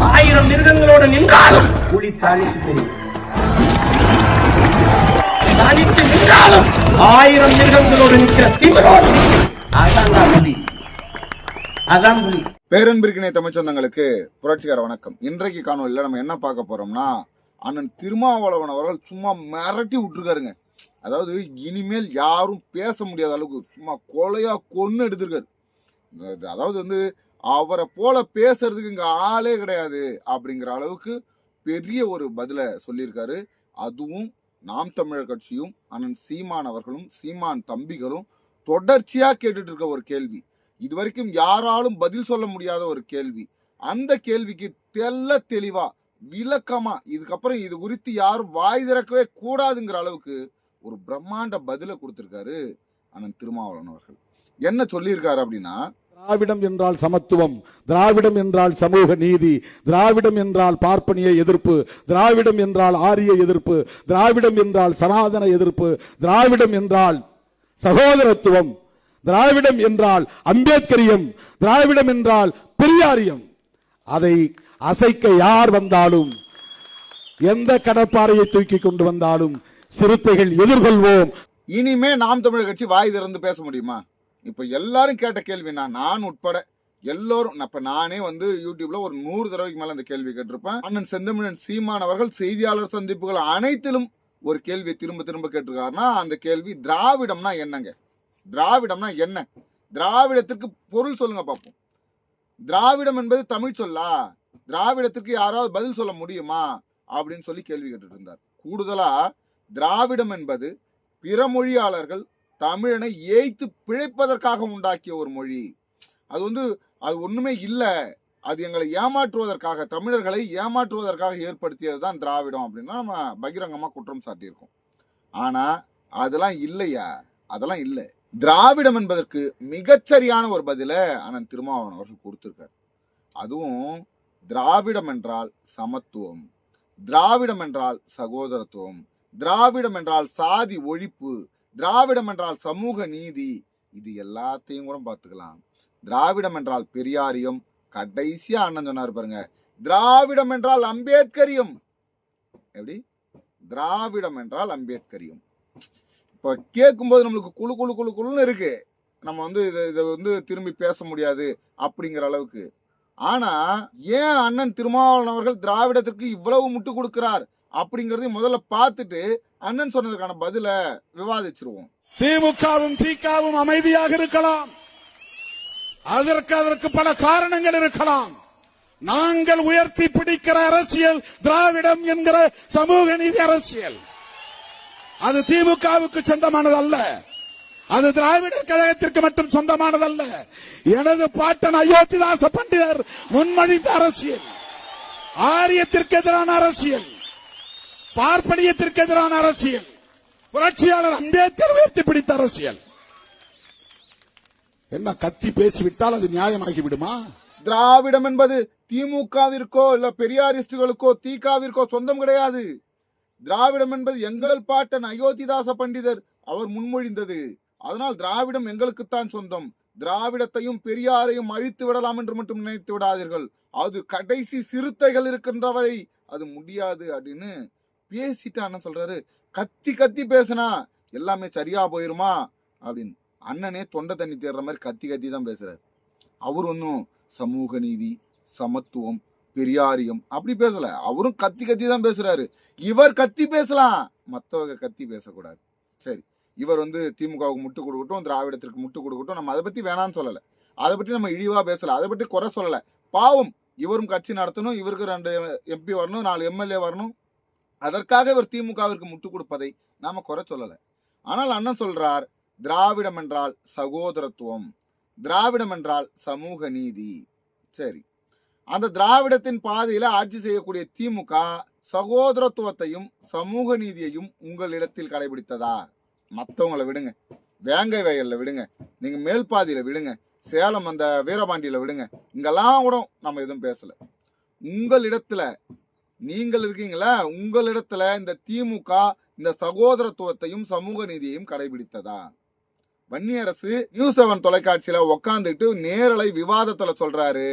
1000 மிருகங்களோடு நின்றாலும் புலி தனித்து தெரியும். தனித்து நின்றாலும் 1000 மிருகங்களோடு நிற்கிற திமிரோடு அதான் புலி. அதான் புலி. பேரன்பிற்கினை தமிழ் சொந்தங்களுக்கு புரட்சிகர வணக்கம். இன்றைக்கு காணொலியில் நம்ம என்ன பார்க்க போறோம்னா, அண்ணன் திருமாவளவன் அவர்கள் சும்மா மிரட்டி விட்டுருக்காருங்க. அதாவது இனிமேல் யாரும் பேச முடியாத அளவுக்கு சும்மா கொலையா கொன்னு எடுத்திருக்காரு. அதாவது வந்து அவரை போல பேசுறதுக்கு இங்க ஆளே கிடையாது அப்படிங்கிற அளவுக்கு பெரிய ஒரு பதில சொல்லியிருக்காரு. அதுவும் நாம் தமிழர் கட்சியும் அண்ணன் சீமான் அவர்களும் சீமான் தம்பிகளும் தொடர்ச்சியா கேட்டுட்டு இருக்க ஒரு கேள்வி, இதுவரைக்கும் யாராலும் பதில் சொல்ல முடியாத ஒரு கேள்வி. அந்த கேள்விக்கு தெல்ல தெளிவா விளக்கமா இதுக்கப்புறம் இது குறித்து யாரும் வாய் திறக்கவே கூடாதுங்கிற அளவுக்கு ஒரு பிரம்மாண்ட பதில கொடுத்திருக்காரு அண்ணன் திருமாவளவன் அவர்கள். என்ன சொல்லியிருக்காரு அப்படின்னா, திராவிடம் என்றால் சமத்துவம், திராவிடம் என்றால் சமூக நீதி, திராவிடம் என்றால் பார்ப்பனிய எதிர்ப்பு, திராவிடம் என்றால் ஆரிய எதிர்ப்பு, திராவிடம் என்றால் சனாதன எதிர்ப்பு, திராவிடம் என்றால் சகோதரத்துவம், திராவிடம் என்றால் அம்பேத்கரியம், திராவிடம் என்றால் பெரியாரியம். அதை அசைக்க யார் வந்தாலும், எந்த கடற்பாறையை தூக்கி கொண்டு வந்தாலும் சிறுத்தைகள் எதிர்கொள்வோம். இனிமே நாம் தமிழர் கட்சி வாய் திறந்து பேச முடியுமா? இப்ப எல்லாரும் கேட்ட கேள்வி, நான் உட்பட எல்லோரும், இப்ப நானே வந்து யூடியூப்ல ஒரு 100 தடவைக்கு மேல அந்த கேள்வி கேட்டிருப்பேன். அண்ணன் செந்தமிழன் சீமான் அவர்கள் செய்தியாளர் சந்திப்புகள் அனைத்திலும் ஒரு கேள்வியை திரும்ப திரும்ப கேட்டிருக்காருன்னா, அந்த கேள்வி திராவிடம்னா என்னங்க, திராவிடம்னா என்ன, திராவிடத்திற்கு பொருள் சொல்லுங்க பார்ப்போம். திராவிடம் என்பது தமிழ் சொல்லா, திராவிடத்திற்கு யாராவது பதில் சொல்ல முடியுமா அப்படின்னு சொல்லி கேள்வி கேட்டுட்டு இருந்தார். கூடுதலா திராவிடம் என்பது பிற மொழியாளர்கள் தமிழனை ஏய்த்து பிழைப்பதற்காக உண்டாக்கிய ஒரு மொழி. அது ஒண்ணுமே இல்லை, அது எங்களை ஏமாற்றுவதற்காக, தமிழர்களை ஏமாற்றுவதற்காக ஏற்படுத்தியது தான் திராவிடம் அப்படின்னா நம்ம பகிரங்கமா குற்றம் சாட்டியிருக்கோம். ஆனா அதெல்லாம் இல்லையா, அதெல்லாம் இல்லை. திராவிடம் என்பதற்கு மிகச்சரியான ஒரு பதில அண்ணன் திருமாவளவன் அவர்கள் கொடுத்திருக்காரு. அதுவும் திராவிடம் என்றால் சமத்துவம், திராவிடம் என்றால் சகோதரத்துவம், திராவிடம் என்றால் சாதி ஒழிப்பு, திராவிடம் என்றால் சமூக நீதி, இது எல்லாத்தையும் கூட பார்த்துக்கலாம். திராவிடம் என்றால் பெரியாரியம், கடைசியா அண்ணன் சொன்னார் பாருங்க, திராவிடம் என்றால் அம்பேத்கரியம். எப்படி? திராவிடம் என்றால் அம்பேத்கரியம். இப்ப கேட்கும்போது நம்மளுக்கு குழு குழு குழு குழுன்னு இருக்கு, நம்ம வந்து இதை திரும்பி பேச முடியாது அப்படிங்கிற அளவுக்கு. ஆனா ஏன் அண்ணன் திருமாவளவன் அவர்கள் திராவிடத்திற்கு இவ்வளவு முட்டு கொடுக்கிறார் அப்படிங்கறதையும் முதல்ல பார்த்துட்டு அண்ணன் சொன்னதுக்கான பதில விவாதிச்சிருவோம். திமுகவும் திகாவும் அமைதியாக இருக்கலாம், அதற்கு பல காரணங்கள் இருக்கலாம். நாங்கள் உயர்த்தி பிடிக்கிற அரசியல் திராவிடம் என்கிற சமூக நீதி அரசியல். அது திமுகவுக்கு சொந்தமானது அல்ல, அது திராவிட கழகத்திற்கு மட்டும் சொந்தமானதல்ல. எனது பாட்டன் அயோத்திதாச பண்டிதர் முன்மொழிந்த அரசியல், ஆரியத்திற்கு எதிரான அரசியல், பார்ப்பனியத்திற்கு எதிரான அரசியல், புரட்சியாளர் அம்பேத்கர் உயர்த்தி பிடித்த அரசியல். என்ன கத்தி பேசிவிட்டால் அது நியாயமாகி விடுமா? திராவிடம் என்பது திமுகவிற்கோ இல்ல பெரியாரிஸ்டுகளுக்கோ தீகாவிற்கோ சொந்தம் கிடையாது. திராவிடம் என்பது எங்கள் பாட்டன் அயோத்திதாச பண்டிதர் அவர் முன்மொழிந்தது. அதனால் திராவிடம் எங்களுக்குத்தான் சொந்தம். திராவிடத்தையும் பெரியாரையும் அழித்து விடலாம் என்று மட்டும் நினைத்து விடாதீர்கள், அது கடைசி சிறுத்தைகள் இருக்கின்றவரை அது முடியாது அப்படின்னு பேசிட்டு அண்ணன் சொல்றாரு. கத்தி கத்தி பேசினா எல்லாமே சரியா போயிருமா அப்படின்னு அண்ணனே தொண்டை தண்ணி தேடுற மாதிரி கத்தி கத்தி தான் பேசுறாரு. அவர் ஒன்னும் சமூக நீதி, சமத்துவம், பெரியாரியம் அப்படி பேசல, அவரும் கத்தி கத்தி தான் பேசுறாரு. இவர் கத்தி பேசலாம், மற்றவங்க கத்தி பேசக்கூடாது. சரி, இவர் திமுகவுக்கு முட்டு கொடுக்கட்டும், திராவிடத்திற்கு முட்டு கொடுக்கட்டும், நம்ம அதை பத்தி வேணான்னு சொல்லல, அதை பற்றி நம்ம இழிவா பேசல, அதை பற்றி குறை சொல்லல. பாவம், இவரும் கட்சி நடத்தணும், இவருக்கு 2 MP வரணும், 4 MLA வரணும், அதற்காக இவர் திமுகவிற்கு முட்டு கொடுப்பதை நாம குறை சொல்லல. ஆனால் அண்ணன் சொல்றார், திராவிடம் என்றால் சகோதரத்துவம், திராவிடம் என்றால் சமூக நீதி. சரி, அந்த திராவிடத்தின் பாதையில ஆட்சி செய்யக்கூடிய திமுக சகோதரத்துவத்தையும் சமூக நீதியையும் உங்களிடத்தில் கடைபிடித்ததா? மற்றவங்களை விடுங்க, வேங்கை வயல்ல விடுங்க, நீங்க மேல் பாதியில விடுங்க, சேலம் அந்த வீரபாண்டியில விடுங்க, இங்கெல்லாம் கூட நம்ம எதுவும் பேசல. உங்களிடத்துல நீங்கள் இருக்கீங்களா, உங்களிடத்துல இந்த திமுக இந்த சகோதரத்துவத்தையும் சமூக நீதியையும் கடைபிடித்ததா? வன்னியரசு நியூஸ் 7 தொலைக்காட்சியில உக்காந்துட்டு நேரலை விவாதத்துல சொல்றாரு,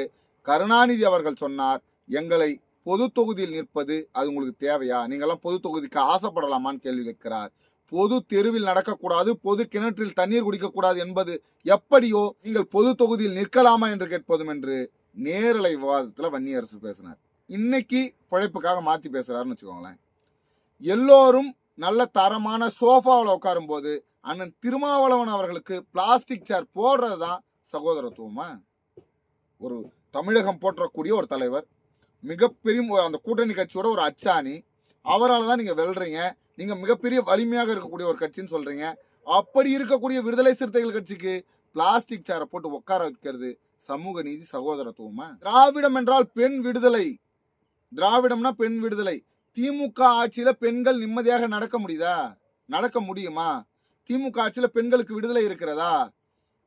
கருணாநிதி அவர்கள் சொன்னார், எங்களை பொது தொகுதியில் நிற்பது அது உங்களுக்கு தேவையா? நீங்கெல்லாம் பொது தொகுதிக்கு ஆசைப்படலாமான்னு கேள்வி கேட்கிறார். பொது தெருவில் நடக்கக்கூடாது, பொது கிணற்றில் தண்ணீர் குடிக்கக்கூடாது என்பது எப்படியோ நீங்கள் பொது தொகுதியில் நிற்கலாமா என்று கேட்பதும் என்று நேரலை விவாதத்துல வன்னியரசு பேசினார். இன்னைக்கு பிழைப்புக்காக மாத்தி பேசுறாருன்னு வச்சுக்கோங்களேன். எல்லோரும் நல்ல தரமான சோஃபாவில் உட்காரும் போது அண்ணன் திருமாவளவன் அவர்களுக்கு பிளாஸ்டிக் சேர் போடுறதுதான் சகோதரத்துவமா? ஒரு தமிழகம் போற்றக்கூடிய ஒரு தலைவர், மிகப்பெரிய அந்த கூட்டணி கட்சியோட ஒரு அச்சாணி, அவரால் தான் நீங்க வெல்றீங்க. நீங்க மிகப்பெரிய வலிமையாக இருக்கக்கூடிய ஒரு கட்சின்னு சொல்றீங்க. அப்படி இருக்கக்கூடிய விடுதலை சிறுத்தைகள் கட்சிக்கு பிளாஸ்டிக் சேரை போட்டு உட்கார வைக்கிறது சமூக நீதி சகோதரத்துவமா? திராவிடம் என்றால் பெண் விடுதலை. திராவிடம்னா பெண் விடுதலை. திமுக ஆட்சியில பெண்கள் நிம்மதியாக நடக்க முடியுதா? நடக்க முடியுமா? திமுக ஆட்சியில பெண்களுக்கு விடுதலை இருக்கிறதா?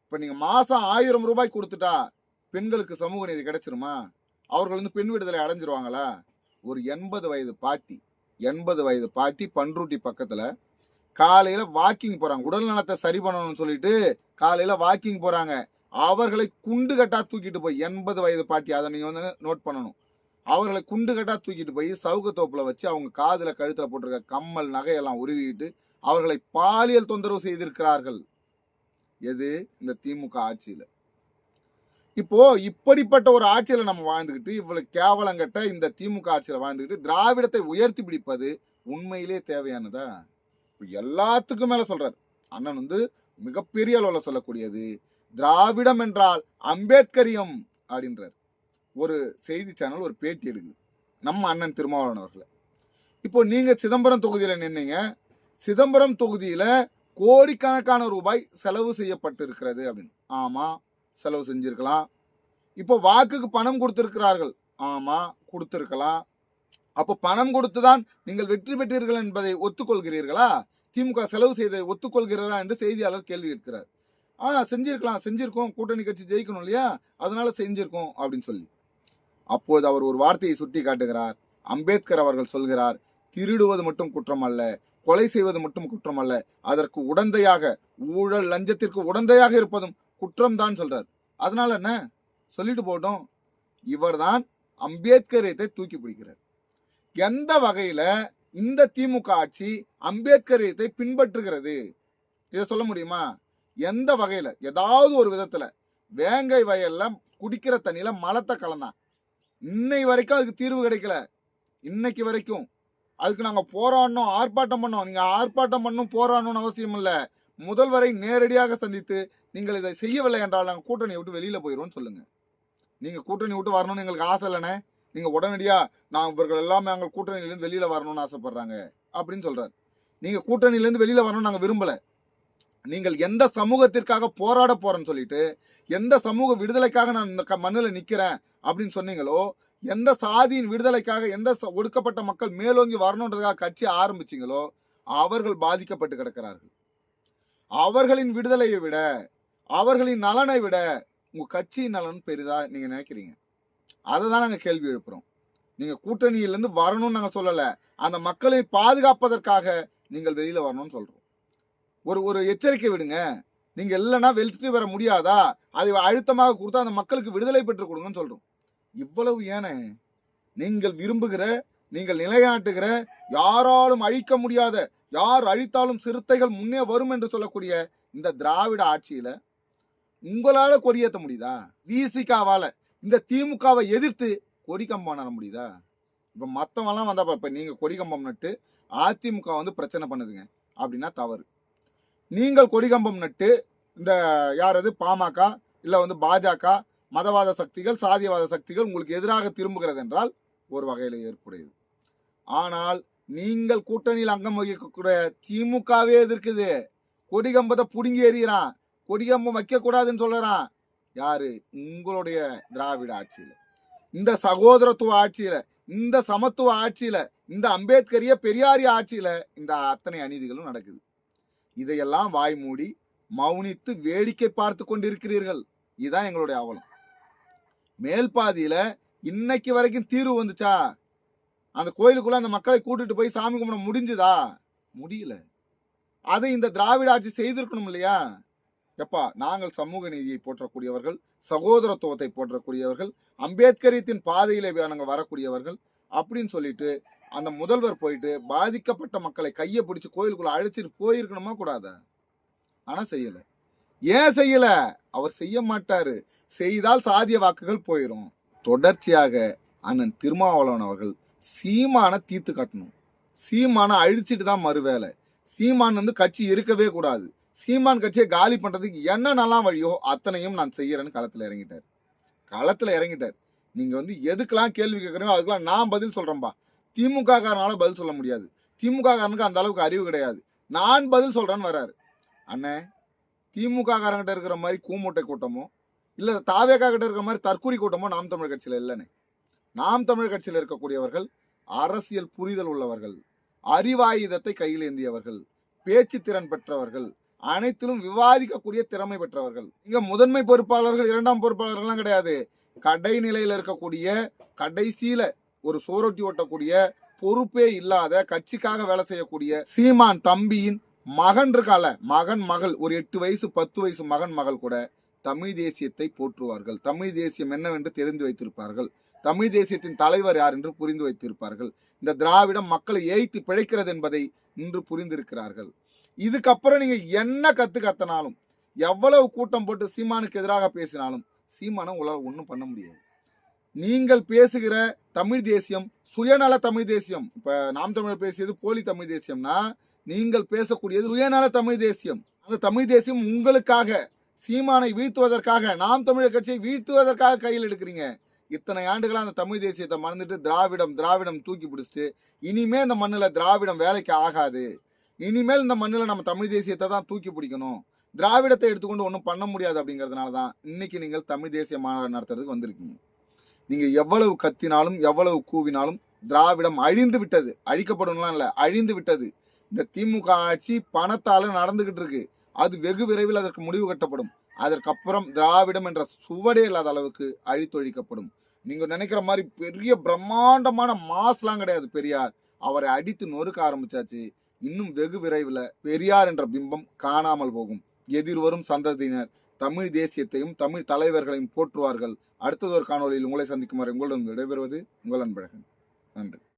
இப்ப நீங்க மாசம் 1000 ரூபாய் கொடுத்துட்டா பெண்களுக்கு சமூக நீதி கிடைச்சிருமா? அவர்கள் வந்து பெண் விடுதலை அடைஞ்சிருவாங்களா? ஒரு 80 வயது பாட்டி பன்ருட்டி பக்கத்துல காலையில வாக்கிங் போறாங்க. உடல் நலத்தை சரி பண்ணணும்னு சொல்லிட்டு காலையில வாக்கிங் போறாங்க. அவர்களை குண்டு கட்டா தூக்கிட்டு போய் 80 வயது பாட்டி, அதை நீங்க வந்து நோட் பண்ணணும். அவர்களை குண்டு கட்டா தூக்கிட்டு போய் சவுக்கத்தோப்புல வச்சு அவங்க காதுல கழுத்துல போட்டிருக்க கம்மல் நகையெல்லாம் உருவிட்டு அவர்களை பாலியல் தொந்தரவு செய்திருக்கிறார்கள். எது? இந்த திமுக ஆட்சியில. இப்போ இப்படிப்பட்ட ஒரு ஆட்சியில நம்ம வாழ்ந்துகிட்டு, இவ்வளவு கேவலங்கட்ட இந்த திமுக ஆட்சியில வாழ்ந்துகிட்டு திராவிடத்தை உயர்த்தி பிடிப்பது உண்மையிலே தேவையானதா? எல்லாத்துக்கும் மேல சொல்றாரு அண்ணன் வந்து மிகப்பெரிய அளவுல சொல்லக்கூடியது திராவிடம் என்றால் அம்பேத்கரியம் அப்படின்றார். ஒரு செய்தி சேனல் ஒரு பேட்டி எடுக்குது நம்ம அண்ணன் திருமாவளவன் அவர்களை. இப்போ நீங்க சிதம்பரம் தொகுதியில நின்னீங்க, சிதம்பரம் தொகுதியில கோடிக்கணக்கான ரூபாய் செலவு செய்யப்பட்டு இருக்கிறது அப்படின்னு. ஆமா, செலவு செஞ்சிருக்கலாம். இப்போ வாக்குக்கு பணம் கொடுத்திருக்கிறார்கள். ஆமா, கொடுத்திருக்கலாம். அப்போ பணம் கொடுத்துதான் நீங்கள் வெற்றி பெற்றீர்கள் என்பதை ஒத்துக்கொள்கிறீர்களா? திமுக செலவு செய்ததை ஒத்துக்கொள்கிறீர்களா என்று செய்தியாளர் கேள்வி கேட்கிறார். செஞ்சிருக்கலாம், செஞ்சிருக்கோம், கூட்டணி கட்சி ஜெயிக்கணும் இல்லையா, அதனால செஞ்சிருக்கோம் அப்படின்னு சொல்லி. அப்போது அவர் ஒரு வார்த்தையை சுட்டி காட்டுகிறார். அம்பேத்கர் அவர்கள் சொல்கிறார், திருடுவது மட்டும் குற்றம் அல்ல, கொலை செய்வது மட்டும் குற்றம் அல்ல, அதற்கு உடந்தையாக, ஊழல் லஞ்சத்திற்கு உடந்தையாக இருப்பதும் குற்றம் தான் சொல்றார். அதனால என்ன சொல்லிட்டு போட்டோம். இவர் தான் அம்பேத்கரியத்தை தூக்கி பிடிக்கிறார். எந்த வகையில இந்த திமுக ஆட்சி அம்பேத்கரியத்தை பின்பற்றுகிறது இதை சொல்ல முடியுமா? எந்த வகையில? ஏதாவது ஒரு விதத்துல வேங்கை வயல்ல குடிக்கிற தண்ணியில மலத்தை கலந்தான். இன்னை வரைக்கும் அதுக்கு தீர்வு கிடைக்கல. இன்னைக்கு வரைக்கும் அதுக்கு நாங்க போராடணும், ஆர்ப்பாட்டம் பண்ணோம். நீங்க ஆர்ப்பாட்டம் பண்ணும் போராடணும்னு அவசியம் இல்ல. முதல்வரை நேரடியாக சந்தித்து நீங்கள் இதை செய்யவில்லை என்றால் நாங்கள் கூட்டணி விட்டு வெளியில போயிடுவோம் சொல்லுங்க. நீங்க கூட்டணி விட்டு வரணும்னு எங்களுக்கு ஆசை இல்லைனே, நீங்க உடனடியா நான் இவர்கள் எல்லாமே நாங்கள் கூட்டணியிலிருந்து வெளியில வரணும்னு ஆசைப்படுறாங்க அப்படின்னு சொல்றாரு. நீங்க கூட்டணியிலிருந்து வெளியில வரணும்னு நாங்க விரும்பல. நீங்கள் எந்த சமூகத்திற்காக போராட போறேன்னு சொல்லிட்டு, எந்த சமூக விடுதலைக்காக நான் இந்த மண்ணில் நிக்கிறேன் அப்படின்னு சொன்னீங்களோ, எந்த சாதியின் விடுதலைக்காக, எந்த ஒடுக்கப்பட்ட மக்கள் மேலோங்கி வரணுன்றதுக்காக கட்சி ஆரம்பிச்சீங்களோ, அவர்கள் பாதிக்கப்பட்டு கிடக்கிறார்கள். அவர்களின் விடுதலையை விட, அவர்களின் நலனை விட உங்க கட்சியின் நலன் பெரிதா நீங்க நினைக்கிறீங்க? அதை தான் நாங்க கேள்வி எழுப்புறோம். நீங்க கூட்டணியிலிருந்து வரணும்னு நாங்க சொல்லல, அந்த மக்களை பாதுகாப்பதற்காக நீங்கள் வெளியில வரணும்னு சொல்றோம். ஒரு எச்சரிக்கை விடுங்க. நீங்க இல்லைன்னா வெற்றி பெற முடியாதா, அதை அழுத்தமாக கொடுத்தா அந்த மக்களுக்கு விடுதலை பெற்று கொடுங்கன்னு சொல்றோம். இவ்வளவு ஏன நீங்கள் விரும்புகிற, நீங்கள் நிலைநாட்டுகிற, யாராலும் அழிக்க முடியாத, யார் அழித்தாலும் சிறுத்தைகள் முன்னே வரும் என்று சொல்லக்கூடிய இந்த திராவிட ஆட்சியில உங்களால கொடியேற்ற முடியுதா? விசிகாவால இந்த திமுகவை எதிர்த்து கொடிக்கம்பம் நட முடியுதா? இப்ப மத்தவெல்லாம் வந்தா இப்ப நீங்க கொடிக்கம்பம் நட்டு அதிமுக வந்து பிரச்சனை பண்ணுதுங்க அப்படின்னா தவறு. நீங்கள் கொடிக்கம்பம் நட்டு இந்த யாரது பாமக இல்ல வந்து பாஜக மதவாத சக்திகள், சாதியவாத சக்திகள் உங்களுக்கு எதிராக திரும்புகிறது என்றால் ஒரு வகையில ஏற்புடையது. ஆனால் நீங்கள் கூட்டணியில் அங்கம் வகிக்கக்கூடிய திமுகவே எதிர்க்குது. கொடிகம்பத்தை புடுங்கி எறிகிறான், கொடிகம்பம் வைக்க கூடாதுன்னு சொல்றான். யாரு? உங்களுடைய திராவிட ஆட்சியில, இந்த சகோதரத்துவ ஆட்சியில, இந்த சமத்துவ ஆட்சியில, இந்த அம்பேத்கரிய பெரியாரிய ஆட்சியில இந்த அத்தனை அநீதிகளும் நடக்குது. இதையெல்லாம் வாய் மூடி மௌனித்து வேடிக்கை பார்த்து கொண்டிருக்கிறீர்கள். இதுதான் எங்களுடைய அவலம். மேல்பாதியில இன்னைக்கு வரைக்கும் தீர்வு வந்துச்சா? அந்த கோயிலுக்குள்ள அந்த மக்களை கூட்டிட்டு போய் சாமி கும்பிட முடிஞ்சுதா? முடியல. அதை இந்த திராவிட ஆட்சி செய்திருக்கணும் இல்லையா? எப்பா நாங்கள் சமூக நீதியை போற்றக்கூடியவர்கள், சகோதரத்துவத்தை போற்றக்கூடியவர்கள், அம்பேத்கரியத்தின் பாதையிலே நாங்கள் வரக்கூடியவர்கள் அப்படின்னு சொல்லிட்டு அந்த முதல்வர் போயிட்டு பாதிக்கப்பட்ட மக்களை கையை பிடிச்சு கோயிலுக்குள்ள அழைச்சிட்டு போயிருக்கணுமா கூடாதா? ஆனா செய்யல. ஏன் செய்யல? அவர் செய்ய மாட்டாரு. செய்தால் சாதிய வாக்குகள் போயிடும். தொடர்ச்சியாக அண்ணன் திருமாவளவன் அவர்கள் சீமான தீர்த்து காட்டணும். சீமான அழிச்சிட்டு தான் மறுவேலை. சீமான் வந்து கட்சி இருக்கவே கூடாது. சீமான் கட்சியை காலி பண்றதுக்கு என்ன நல்லா வழியோ அத்தனையும் நான் செய்யறேன்னு களத்துல இறங்கிட்டார். நீங்க வந்து எதுக்கெல்லாம் கேள்வி கேட்கறீங்களோ அதுக்கெல்லாம் நான் பதில் சொல்றேன்பா. திமுக காரனால பதில் சொல்ல முடியாது. திமுக காரனுக்கு அந்த அளவுக்கு அறிவு கிடையாது. நான் பதில் சொல்றேன்னு வர்றாரு. அண்ணே, திமுக காரங்கிட்ட இருக்கிற மாதிரி கூமூட்டை கூட்டமோ இல்ல தாவேக்கா கிட்ட இருக்கிற மாதிரி தற்கூரி கூட்டமோ நாம் தமிழர் கட்சியில இல்லைன்னு. நாம் தமிழர் கட்சியில் இருக்கக்கூடியவர்கள் அரசியல் புரிதல் உள்ளவர்கள், அறிவாயுதத்தை கையில் ஏந்தியவர்கள், பேச்சு திறன் பெற்றவர்கள், அனைத்திலும் விவாதிக்கக்கூடிய திறமை பெற்றவர்கள். இங்க முதன்மை பொறுப்பாளர்கள், இரண்டாம் பொறுப்பாளர்கள்லாம் கிடையாது. கடைநிலையில இருக்கக்கூடிய, கடைசியில ஒரு சோரொட்டி ஓட்டக்கூடிய, பொறுப்பே இல்லாத, கட்சிக்காக வேலை செய்யக்கூடிய சீமான் தம்பியின் மகன் இருக்கால, மகள், ஒரு 8 வயசு 10 வயசு மகள் கூட தமிழ் தேசியத்தை போற்றுவார்கள். தமிழ் தேசியம் என்னவென்று தெரிந்து வைத்திருப்பார்கள். தமிழ் தேசியத்தின் தலைவர் யார் என்று புரிந்து வைத்திருப்பார்கள். இந்த திராவிடம் மக்களை ஏய்த்து பிழைக்கிறது என்பதை இன்று புரிந்திருக்கிறார்கள். இதுக்கப்புறம் நீங்க என்ன கத்தனாலும், எவ்வளவு கூட்டம் போட்டு சீமானுக்கு எதிராக பேசினாலும் சீமானை உங்களால் ஒன்றும் பண்ண முடியாது. நீங்கள் பேசுகிற தமிழ் தேசியம் சுயநல தமிழ் தேசியம். இப்ப நாம் தமிழர் பேசியது போலி தமிழ் தேசியம்னா, நீங்கள் பேசக்கூடியது சுயநல தமிழ் தேசியம். அந்த தமிழ் தேசியம் உங்களுக்காக, சீமானை வீழ்த்துவதற்காக, நாம் தமிழர் கட்சியை வீழ்த்துவதற்காக கையில் எடுக்கிறீங்க. இத்தனை ஆண்டுகளா அந்த தமிழ் தேசியத்தை மறந்துட்டு திராவிடம் தூக்கி பிடிச்சிட்டு இனிமே இந்த மண்ணில் திராவிடம் வேலைக்கு ஆகாது, இனிமேல் இந்த மண்ணில் நம்ம தமிழ் தேசியத்தை தான் தூக்கி பிடிக்கணும், திராவிடத்தை எடுத்துக்கொண்டு ஒன்றும் பண்ண முடியாது அப்படிங்கிறதுனால தான் இன்னைக்கு நீங்கள் தமிழ் தேசிய மாநாடு நடத்துறதுக்கு வந்திருக்கீங்க. நீங்க எவ்வளவு கத்தினாலும் எவ்வளவு கூவினாலும் திராவிடம் அழிந்து விட்டது. அழிக்கப்படணும்லாம் இல்லை, அழிந்து விட்டது. இந்த திமுக ஆட்சி பணத்தால நடந்துகிட்டு இருக்கு. அது வெகு விரைவில் அதற்கு முடிவு கட்டப்படும். அதற்கப்புறம் திராவிடம் என்ற சுவடே இல்லாத அளவுக்கு அழித்தொழிக்கப்படும். நீங்க நினைக்கிற மாதிரி பெரிய பிரம்மாண்டமான மாஸ்லாம் கிடையாது பெரியார். அவரை அடித்து நொறுக்க ஆரம்பிச்சாச்சு. இன்னும் வெகு விரைவில் பெரியார் என்ற பிம்பம் காணாமல் போகும். எதிர்வரும் சந்ததியினர் தமிழ் தேசியத்தையும் தமிழ் தலைவர்களையும் போற்றுவார்கள். அடுத்ததொரு காணொலியில் உங்களை சந்திக்கும் வரை உங்களுடன் விடைபெறுவது உங்கள் அன்பழகன். நன்றி.